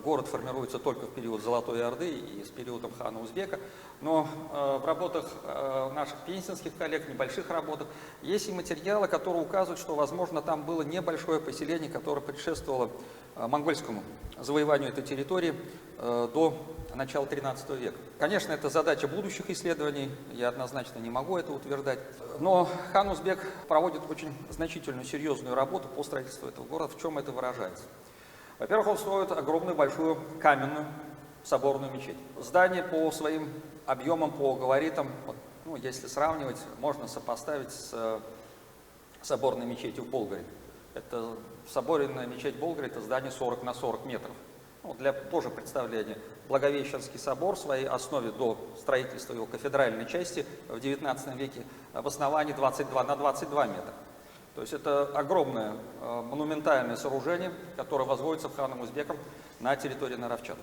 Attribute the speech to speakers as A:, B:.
A: Город формируется только в период Золотой Орды и с периодом хана Узбека. Но в работах наших пензенских коллег, небольших работах, есть и материалы, которые указывают, что, возможно, там было небольшое поселение, которое предшествовало монгольскому завоеванию этой территории до начала XIII века. Конечно, это задача будущих исследований, я однозначно не могу это утверждать, но хан Узбек проводит очень значительную, серьезную работу по строительству этого города. В чем это выражается? Во-первых, он строит огромную, большую каменную соборную мечеть. Здание по своим объемам, по габаритам, ну, если сравнивать, можно сопоставить с соборной мечетью в Болгаре. Это соборная мечеть в Болгаре, это здание 40 на 40 метров. Ну, для тоже представления, Благовещенский собор в своей основе до строительства его кафедральной части в XIX веке в основании 22 на 22 метра. То есть это огромное монументальное сооружение, которое возводится ханом Узбеком на территории Наровчат.